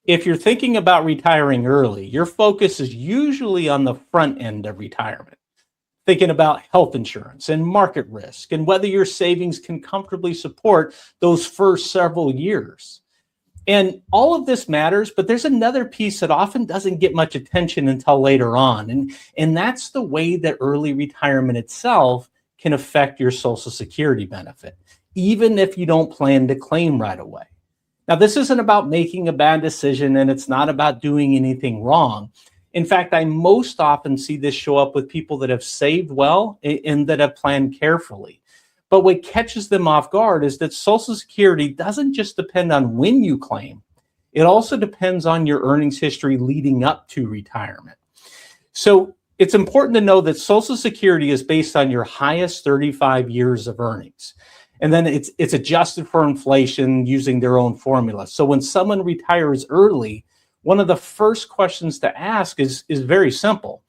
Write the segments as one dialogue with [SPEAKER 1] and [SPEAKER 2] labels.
[SPEAKER 1] If you're thinking about retiring early, your focus is usually on the front end of retirement, thinking about health insurance and market risk and whether your savings can comfortably support those first several years. And all of this matters, but there's another piece that often doesn't get much attention until later on. And that's the way that early retirement itself can affect your Social Security benefit, even if you don't plan to claim right away. Now, this isn't about making a bad decision, and it's not about doing anything wrong. In fact, I most often see this show up with people that have saved well and that have planned carefully. But what catches them off guard is that Social Security doesn't just depend on when you claim, it also depends on your earnings history leading up to retirement. So it's important to know that Social Security is based on your highest 35 years of earnings. And then it's adjusted for inflation using their own formula. So when someone retires early, one of the first questions to ask is very simple.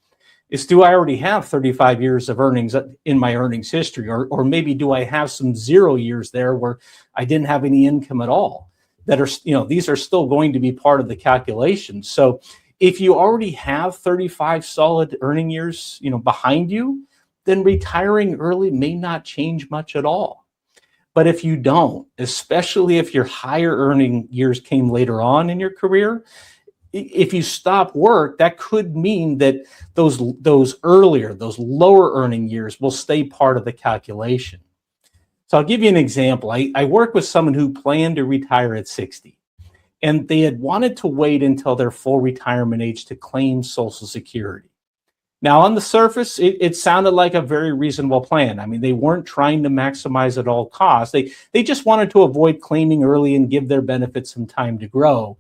[SPEAKER 1] Do I already have 35 years of earnings in my earnings history? Or maybe do I have some 0 years there where I didn't have any income at all? That are, these are still going to be part of the calculation. So if you already have 35 solid earning years, behind you, then retiring early may not change much at all. But if you don't, especially if your higher earning years came later on in your career, if you stop work, that could mean that those lower earning years will stay part of the calculation. So I'll give you an example. I work with someone who planned to retire at 60, and they had wanted to wait until their full retirement age to claim Social Security. Now, on the surface, it sounded like a very reasonable plan. I mean, they weren't trying to maximize at all costs. They just wanted to avoid claiming early and give their benefits some time to grow.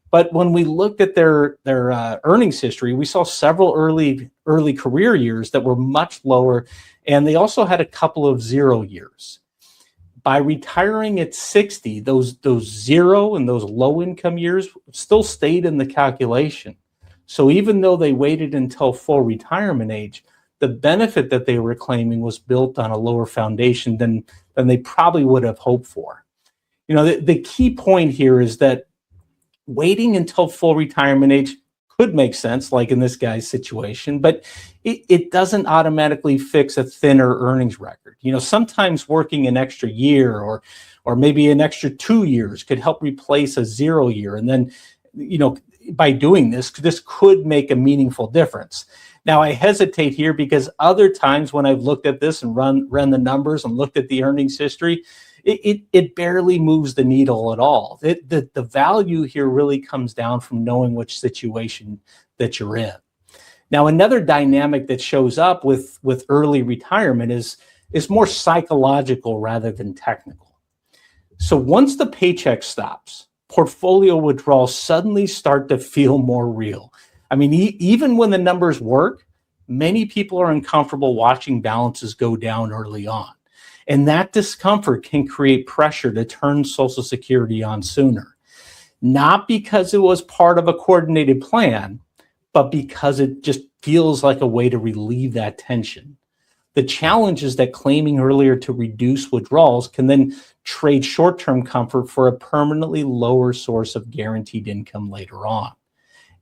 [SPEAKER 1] But when we looked at their earnings history, we saw several early career years that were much lower, and they also had a couple of 0 years. By retiring at 60, those 0 and those low income years still stayed in the calculation. So even though they waited until full retirement age, the benefit that they were claiming was built on a lower foundation than they probably would have hoped for. The key point here is that waiting until full retirement age could make sense, like in this guy's situation, but it doesn't automatically fix a thinner earnings record. Sometimes working an extra year or maybe an extra 2 years could help replace a 0 year. And then, by doing this could make a meaningful difference. Now, I hesitate here because other times when I've looked at this and run the numbers and looked at the earnings history, it barely moves the needle at all. The value here really comes down from knowing which situation that you're in. Now, another dynamic that shows up with early retirement is more psychological rather than technical. So once the paycheck stops, portfolio withdrawals suddenly start to feel more real. I mean, even when the numbers work, many people are uncomfortable watching balances go down early on. And that discomfort can create pressure to turn Social Security on sooner. Not because it was part of a coordinated plan, but because it just feels like a way to relieve that tension. The challenge is that claiming earlier to reduce withdrawals can then trade short-term comfort for a permanently lower source of guaranteed income later on.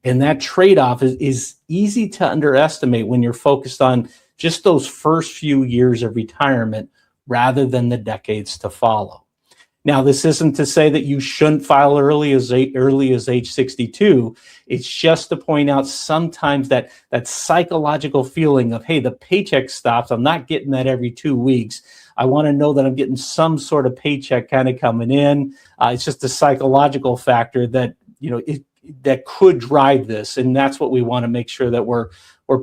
[SPEAKER 1] And that trade-off is easy to underestimate when you're focused on just those first few years of retirement rather than the decades to follow. Now, this isn't to say that you shouldn't file early as age 62. It's just to point out sometimes that psychological feeling of, hey, the paycheck stops. I'm not getting that every 2 weeks. I want to know that I'm getting some sort of paycheck kind of coming in. It's just a psychological factor that, that could drive this. And that's what we want to make sure that we're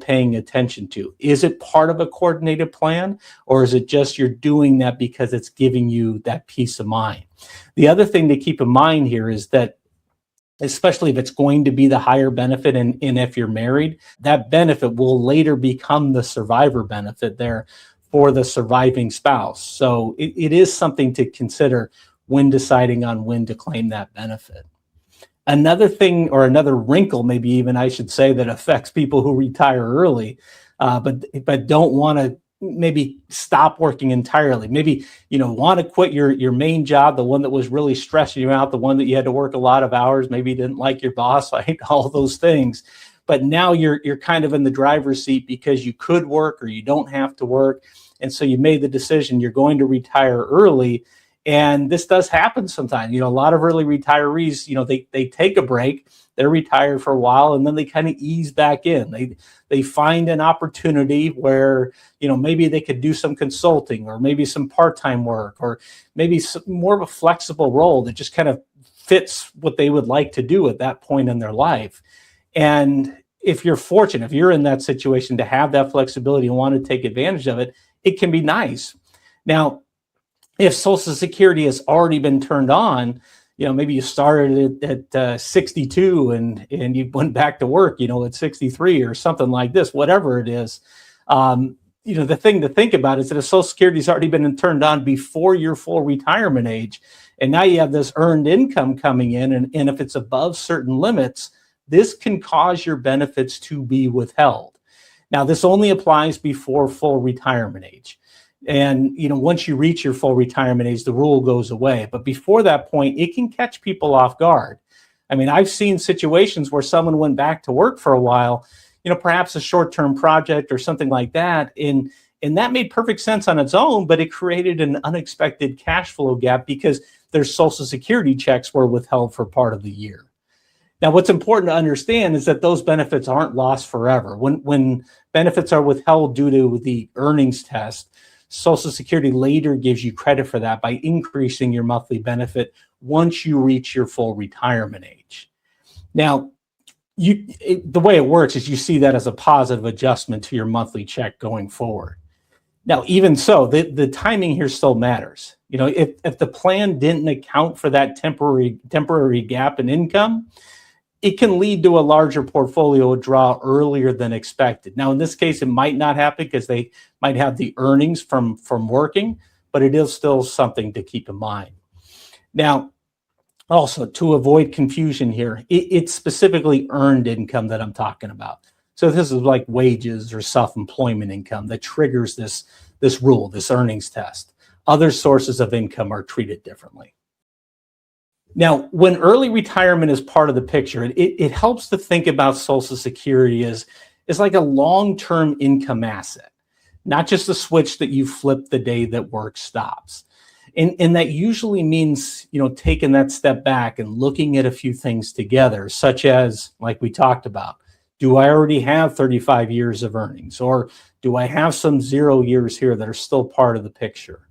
[SPEAKER 1] paying attention to. Is it part of a coordinated plan, or is it just you're doing that because it's giving you that peace of mind? The other thing to keep in mind here is that, especially if it's going to be the higher benefit and if you're married, that benefit will later become the survivor benefit there for the surviving spouse. So it is something to consider when deciding on when to claim that benefit. Another thing, or another wrinkle, maybe even I should say, that affects people who retire early, but don't want to maybe stop working entirely, maybe, want to quit your main job, the one that was really stressing you out, the one that you had to work a lot of hours, maybe you didn't like your boss, right? All those things. But now you're kind of in the driver's seat because you could work or you don't have to work. And so you made the decision you're going to retire early. And this does happen sometimes. A lot of early retirees, they take a break, they're retired for a while, and then they kind of ease back in. They find an opportunity where, maybe they could do some consulting or maybe some part-time work or maybe some more of a flexible role that just kind of fits what they would like to do at that point in their life. And if you're fortunate, if you're in that situation to have that flexibility and want to take advantage of it, it can be nice. Now, if Social Security has already been turned on, maybe you started at 62 and you went back to work, at 63 or something like this, whatever it is. The thing to think about is that if Social Security has already been turned on before your full retirement age, and now you have this earned income coming in, and if it's above certain limits, this can cause your benefits to be withheld. Now, this only applies before full retirement age. And, once you reach your full retirement age, the rule goes away. But before that point, it can catch people off guard. I mean, I've seen situations where someone went back to work for a while, perhaps a short-term project or something like that. And that made perfect sense on its own, but it created an unexpected cash flow gap because their Social Security checks were withheld for part of the year. Now, what's important to understand is that those benefits aren't lost forever. When benefits are withheld due to the earnings test, Social Security later gives you credit for that by increasing your monthly benefit once you reach your full retirement age. Now, the way it works is you see that as a positive adjustment to your monthly check going forward. Now, even so, the timing here still matters. If the plan didn't account for that temporary gap in income, it can lead to a larger portfolio withdrawal earlier than expected. Now, in this case, it might not happen because they might have the earnings from working, but it is still something to keep in mind. Now, also, to avoid confusion here, it's specifically earned income that I'm talking about. So this is like wages or self-employment income that triggers this rule, this earnings test. Other sources of income are treated differently. Now, when early retirement is part of the picture, it helps to think about Social Security as like a long-term income asset, not just a switch that you flip the day that work stops. And that usually means, taking that step back and looking at a few things together, such as, like we talked about, do I already have 35 years of earnings? Or do I have some 0 years here that are still part of the picture?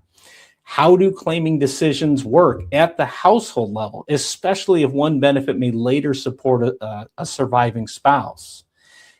[SPEAKER 1] How do claiming decisions work at the household level, especially if one benefit may later support a surviving spouse?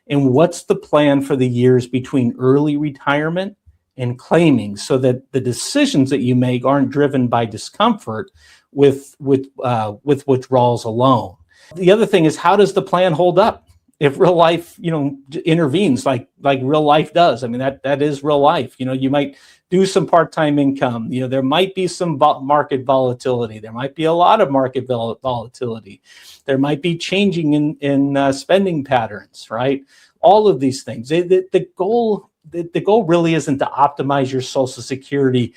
[SPEAKER 1] And what's the plan for the years between early retirement and claiming so that the decisions that you make aren't driven by discomfort with withdrawals alone? The other thing is, how does the plan hold up if real life, intervenes like real life does? I mean, that is real life. You might do some part-time income. There might be some market volatility. There might be a lot of market volatility. There might be changing in spending patterns, right? All of these things. The goal really isn't to optimize your Social Security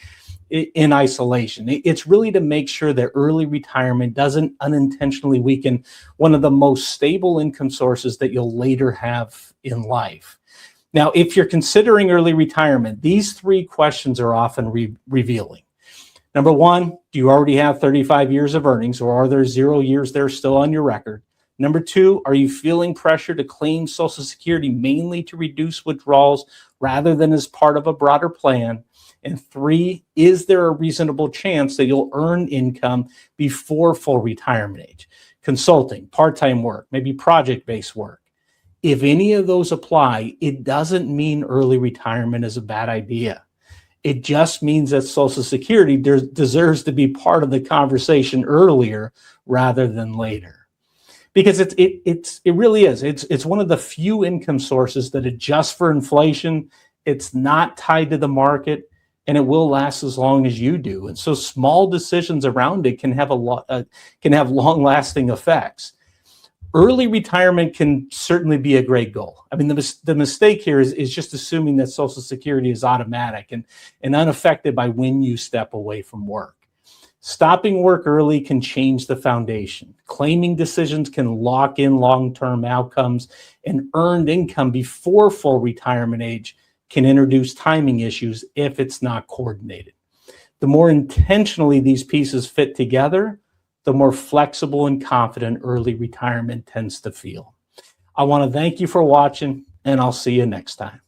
[SPEAKER 1] in isolation. It's really to make sure that early retirement doesn't unintentionally weaken one of the most stable income sources that you'll later have in life. Now, if you're considering early retirement, these three questions are often revealing. Number one, do you already have 35 years of earnings, or are there 0 years there still on your record? Number two, are you feeling pressure to claim Social Security mainly to reduce withdrawals rather than as part of a broader plan? And three, is there a reasonable chance that you'll earn income before full retirement age? Consulting, part-time work, maybe project-based work. If any of those apply, it doesn't mean early retirement is a bad idea. It just means that Social Security deserves to be part of the conversation earlier rather than later. Because it really is. It's one of the few income sources that adjusts for inflation. It's not tied to the market, and it will last as long as you do. And so small decisions around it can have long-lasting effects.
[SPEAKER 2] Early retirement can certainly be a great goal. I mean, the mistake here is just assuming that Social Security is automatic and unaffected by when you step away from work. Stopping work early can change the foundation. Claiming decisions can lock in long-term outcomes, and earned income before full retirement age can introduce timing issues if it's not coordinated. The more intentionally these pieces fit together, the more flexible and confident early retirement tends to feel. I want to thank you for watching, and I'll see you next time.